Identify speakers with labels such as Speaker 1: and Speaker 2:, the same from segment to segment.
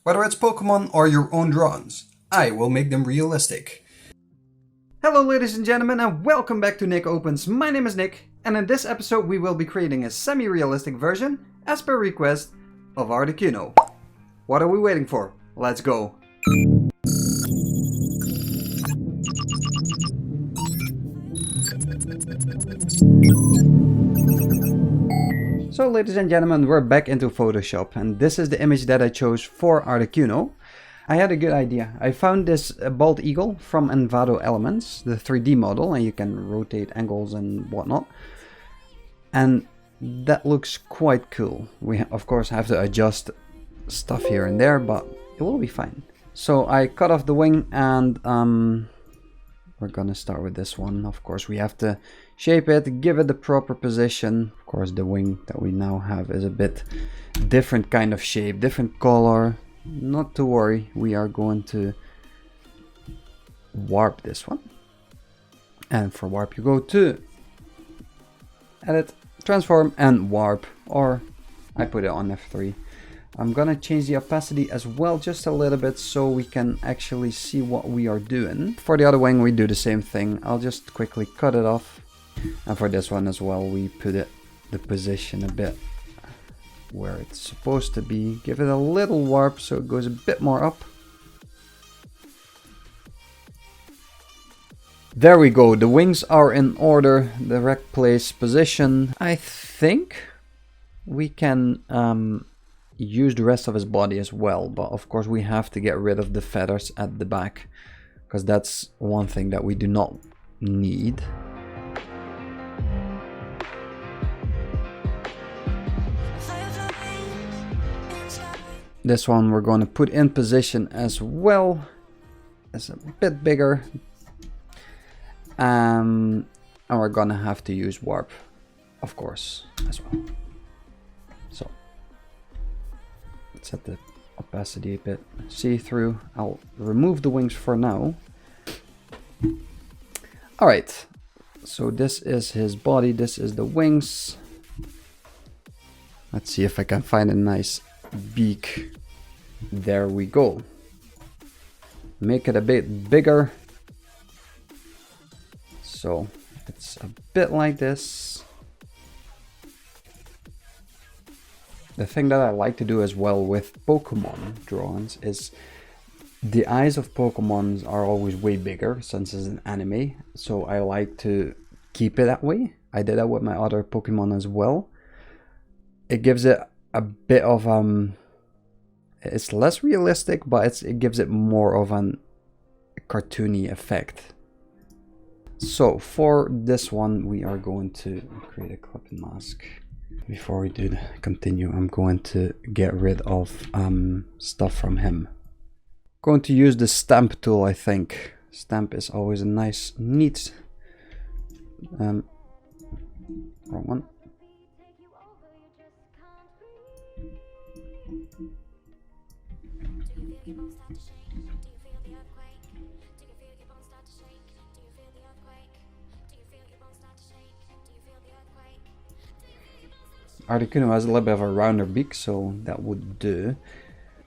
Speaker 1: Whether it's Pokemon or your own drawings, I will make them realistic. Hello ladies and gentlemen, and welcome back to Nick Opens. My name is Nick, and in this episode we will be creating a semi-realistic version, as per request, of Articuno. What are we waiting for? Let's go! So ladies and gentlemen, we're back into Photoshop, and this is the image that I chose for Articuno. I had a good idea. I found this bald eagle from Envato Elements, the 3D model, and you can rotate angles and whatnot. And that looks quite cool. We of course have to adjust stuff here and there, but it will be fine. So I cut off the wing, and we're gonna start with this one. Of course we have to shape it, give it the proper position. Of course the wing that we now have is a bit different kind of shape, different color. Not to worry, we are going to warp this one. And for warp you go to edit, transform and warp, or I put it on F3. I'm gonna change the opacity as well just a little bit so we can actually see what we are doing. For the other wing we do the same thing. I'll just quickly cut it off. And for this one as well, we put it the position a bit where it's supposed to be. Give it a little warp so it goes a bit more up. There we go, the wings are in order, the correct place, position. I think we can use the rest of his body as well, but of course we have to get rid of the feathers at the back, because that's one thing that we do not need. This one we're going to put in position as well. It's a bit bigger. And we're going to have to use warp, of course, as well. So let's set the opacity a bit see-through. I'll remove the wings for now. Alright, so this is his body, this is the wings. Let's see if I can find a nice beak. There we go. Make it a bit bigger. So it's a bit like this. The thing that I like to do as well with Pokemon drawings is the eyes of Pokemon are always way bigger since it's an anime. So I like to keep it that way. I did that with my other Pokemon as well. It gives it a bit of it's less realistic, but it gives it more of an cartoony effect. So for this one we are going to create a clip and mask. Before we do continue, I'm going to get rid of stuff from him. Going to use the stamp tool, I think. Stamp is always a nice, neat wrong one. Articuno has a little bit of a rounder beak, so that would do.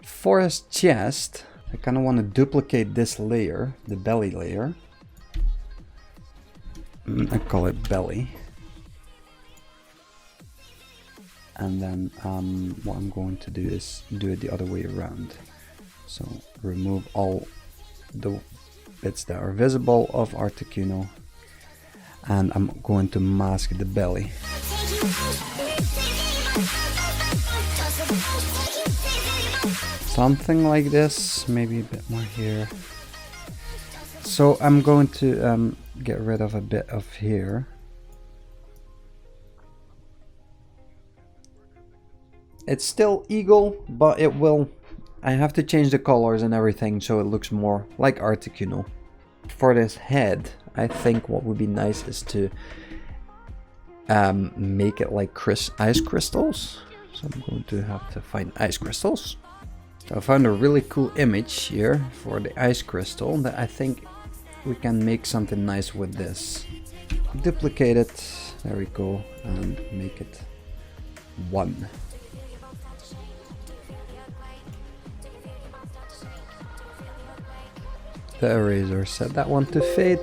Speaker 1: For his chest, I kind of want to duplicate this layer, the belly layer. I call it belly. And then what I'm going to do is do it the other way around. So remove all the bits that are visible of Articuno, and I'm going to mask the belly. Something like this, maybe a bit more here. So I'm going to get rid of a bit of here. It's still eagle, but it will... I have to change the colors and everything so it looks more like Articuno. For this head, I think what would be nice is to make it like ice crystals. So I'm going to have to find ice crystals. So I found a really cool image here for the ice crystal that I think we can make something nice with this. Duplicate it, there we go, and make it 1. the eraser, set that one to fade.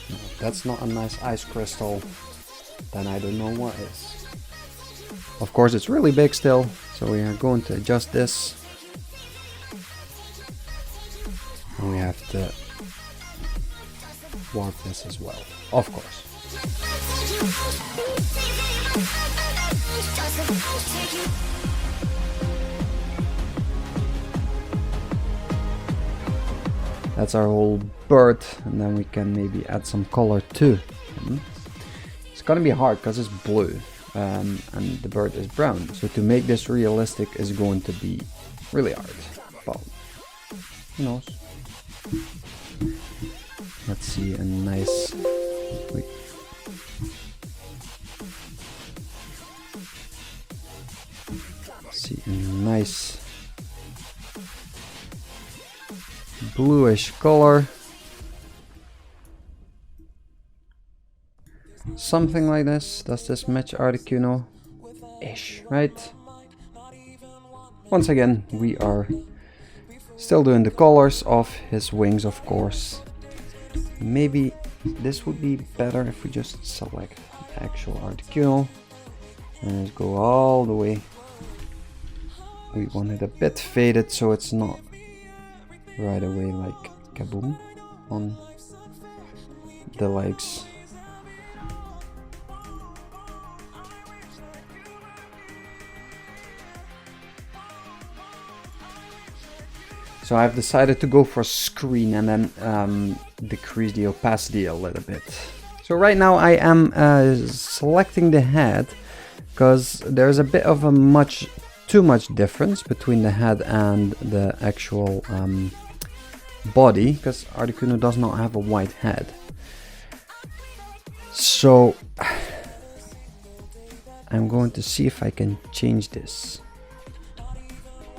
Speaker 1: If that's not a nice ice crystal, then I don't know what is. Of course it's really big still, so we are going to adjust this. And we have to warp this as well, of course. That's our whole bird, and then we can maybe add some color too. It's gonna be hard because it's blue and the bird is brown, so to make this realistic is going to be really hard, but who knows. Let's see a nice, wait. See a nice bluish color, something like this. Does this match Articuno? Ish, right? Once again, we are still doing the colors of his wings, of course. Maybe this would be better if we just select the actual Articuno and just go all the way. We want it a bit faded so it's not right away like kaboom on the legs. So I've decided to go for screen and then decrease the opacity a little bit. So right now I am selecting the head because there's a bit of a too much difference between the head and the actual body, because Articuno does not have a white head. So I'm going to see if I can change this.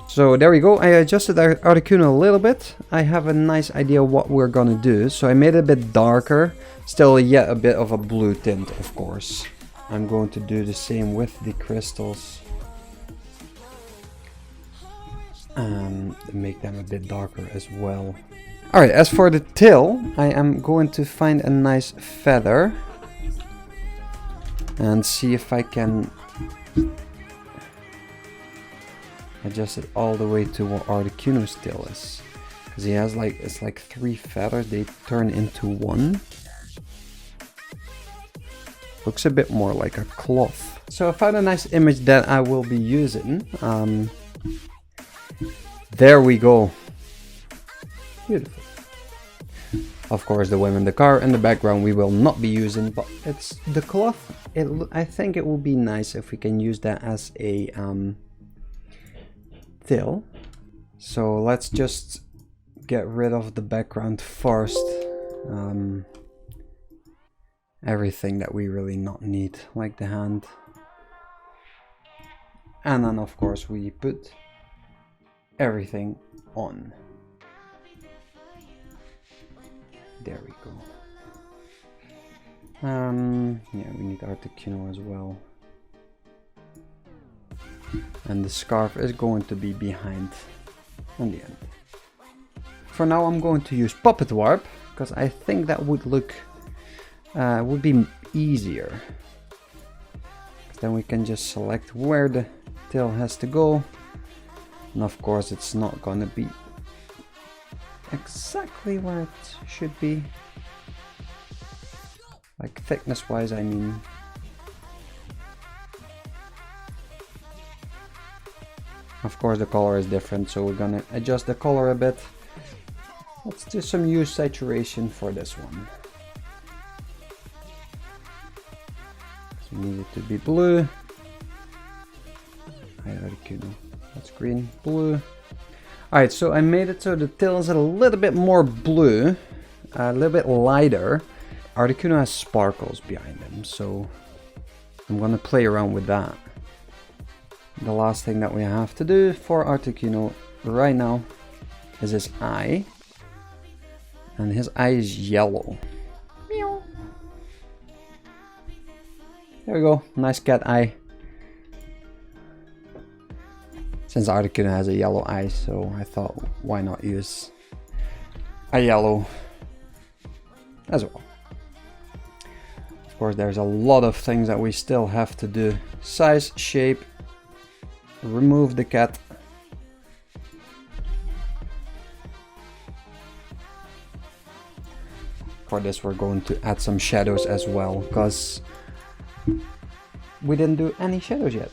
Speaker 1: So there we go, I adjusted our Articuno a little bit. I have a nice idea what we're gonna do. So I made it a bit darker, still yet a bit of a blue tint, of course. I'm going to do the same with the crystals and make them a bit darker as well. Alright, as for the tail, I am going to find a nice feather and see if I can adjust it all the way to what Articuno's tail is, because he has like, it's like 3 feathers, they turn into one. Looks a bit more like a cloth. So I found a nice image that I will be using. There we go. Beautiful. Of course the women in the car in the background we will not be using, but it's the cloth. I think it would be nice if we can use that as a tail. So let's just get rid of the background first. Everything that we really not need, like the hand. And then of course we put everything on. There we go. Yeah, we need Articuno as well. And the scarf is going to be behind on the end. For now I'm going to use Puppet Warp, because I think that would look would be easier. Then we can just select where the tail has to go. And of course it's not gonna be exactly where it should be. Like thickness wise, I mean. Of course the color is different, so we're gonna adjust the color a bit. Let's do some hue saturation for this one. So we need it to be blue. Articuno. That's green, blue. Alright, so I made it so the tail is a little bit more blue, a little bit lighter. Articuno has sparkles behind him, so I'm gonna play around with that. The last thing that we have to do for Articuno right now is his eye. And his eye is yellow. Meow. There we go, nice cat eye. Since Articuno has a yellow eye, so I thought why not use a yellow as well. Of course, there's a lot of things that we still have to do. Size, shape, remove the cat. For this we're going to add some shadows as well, because we didn't do any shadows yet.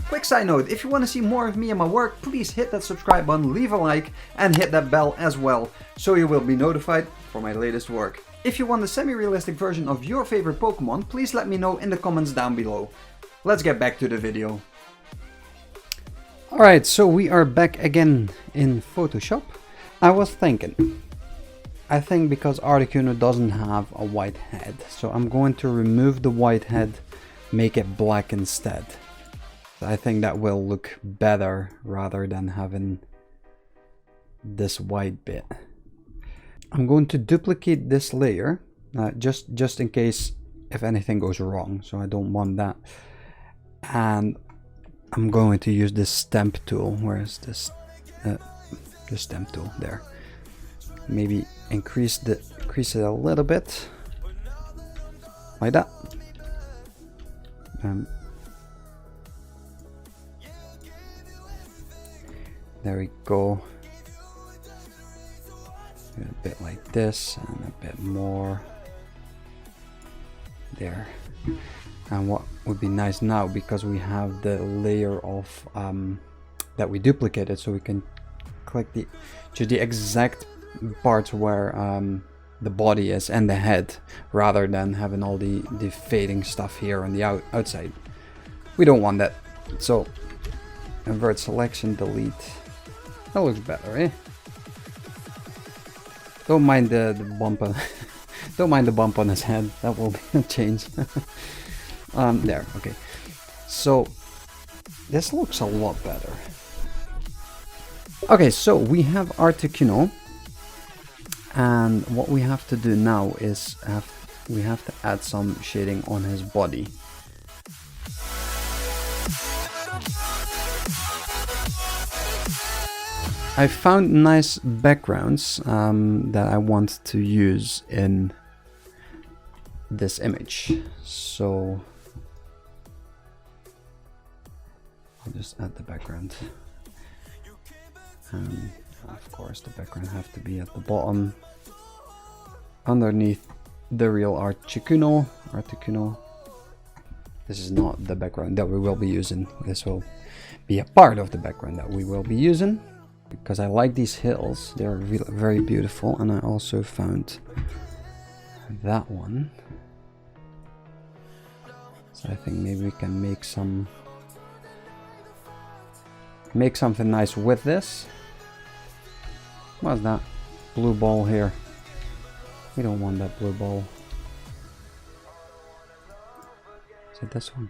Speaker 1: Quick side note, if you want to see more of me and my work, please hit that subscribe button, leave a like, and hit that bell as well, so you will be notified for my latest work. If you want a semi-realistic version of your favorite Pokemon, please let me know in the comments down below. Let's get back to the video. Alright, so we are back again in Photoshop. I was thinking, I think because Articuno doesn't have a white head, so I'm going to remove the white head, make it black instead. I think that will look better rather than having this white bit. I'm going to duplicate this layer just in case if anything goes wrong, so I don't want that. And I'm going to use this stamp tool. Where is this? The stamp tool there. Maybe increase it a little bit, like that. There we go. A bit like this and a bit more there. And what would be nice now, because we have the layer of that we duplicated, so we can click choose the exact parts where the body is and the head, rather than having all the fading stuff here on the outside. We don't want that, so invert selection, delete. That looks better, eh? Don't mind the bump on don't mind the bump on his head. That will be a change. There, okay. So this looks a lot better. Okay, so we have Articuno, and what we have to do now is we have to add some shading on his body. I found nice backgrounds that I want to use in this image, so I'll just add the background, and of course the background have to be at the bottom underneath the real Articuno. This is not the background that we will be using. This will be a part of the background that we will be using, because I like these hills. They're very beautiful, and I also found that one. So I think maybe we can make something nice with this. What's that blue ball here? We don't want that blue ball. Is it this one?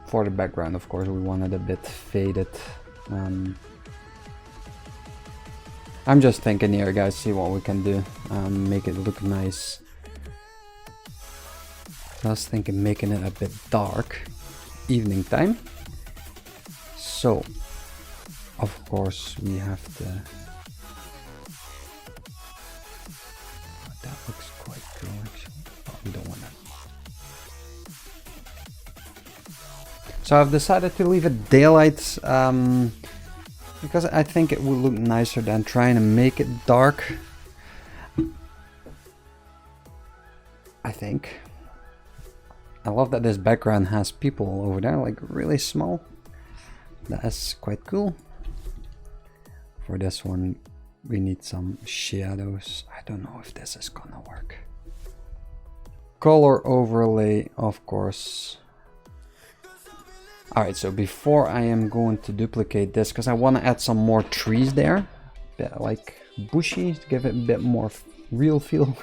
Speaker 1: For the background, of course, we want it a bit faded. I'm just thinking here, guys, see what we can do. Make it look nice. I was thinking making it a bit dark, evening time. So, of course, we have to... That looks quite cool, actually. But we don't want that. So I've decided to leave it daylight because I think it will look nicer than trying to make it dark. I think. I love that this background has people over there, like really small. That's quite cool. For this one, we need some shadows. I don't know if this is gonna work. Color overlay, of course. Alright, so before I am going to duplicate this, because I want to add some more trees there, a bit like bushy, to give it a bit more real feel.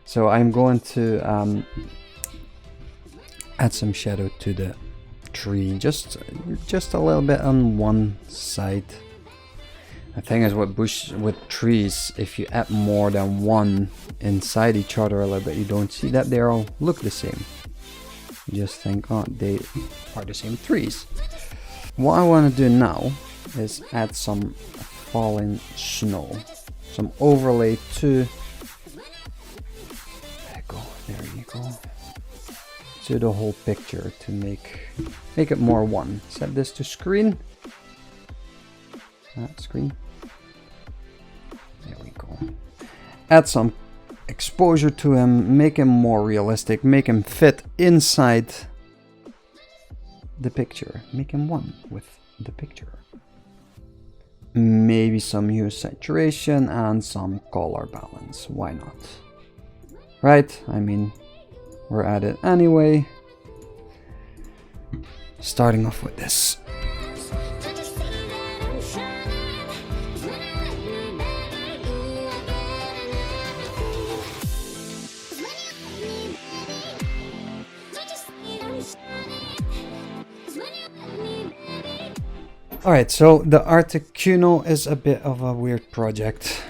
Speaker 1: So I'm going to add some shadow to the tree, just a little bit on one side. The thing is with trees, if you add more than one inside each other a little bit, you don't see that they all look the same. You just think, oh, they are the same trees. What I want to do now is add some falling snow, some overlay to, there you go, to the whole picture to make it more one. Set this to screen. Screen. There we go. Add some exposure to him, make him more realistic, make him fit inside the picture, make him one with the picture. Maybe some hue saturation and some color balance, why not? Right, I mean, we're at it anyway. Starting off with this. Alright, so the Articuno is a bit of a weird project.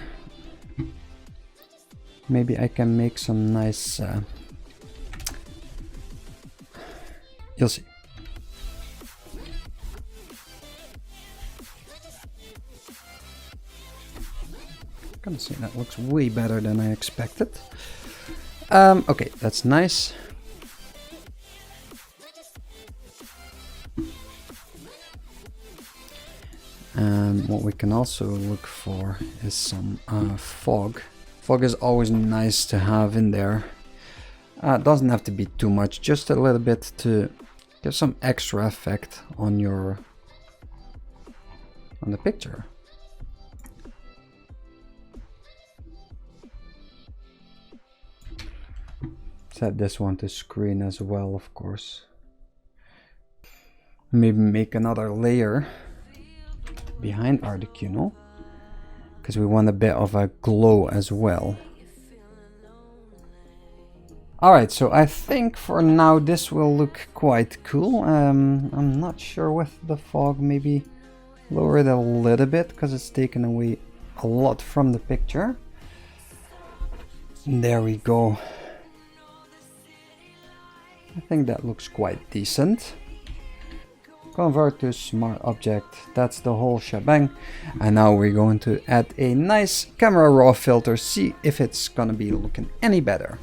Speaker 1: Maybe I can make some nice... you'll see. I'm gonna say that looks way better than I expected. Okay, that's nice. And what we can also look for is some fog. Fog is always nice to have in there. It doesn't have to be too much, just a little bit to give some extra effect on the picture. Set this one to screen as well, of course. Maybe make another layer behind Articuno, because we want a bit of a glow as well. Alright, so I think for now this will look quite cool. I'm not sure with the fog, maybe lower it a little bit because it's taken away a lot from the picture. There we go. I think that looks quite decent. Convert to smart object, that's the whole shebang. And now we're going to add a nice camera raw filter, see if it's gonna be looking any better.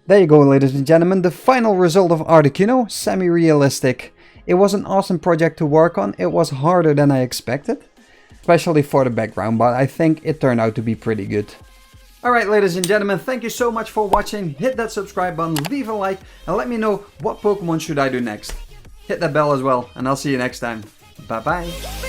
Speaker 1: There you go, ladies and gentlemen, the final result of Articuno, semi-realistic. It was an awesome project to work on, it was harder than I expected. Especially for the background, but I think it turned out to be pretty good. Alright, ladies and gentlemen, thank you so much for watching. Hit that subscribe button, leave a like, and let me know what Pokemon should I do next. Hit that bell as well, and I'll see you next time. Bye bye.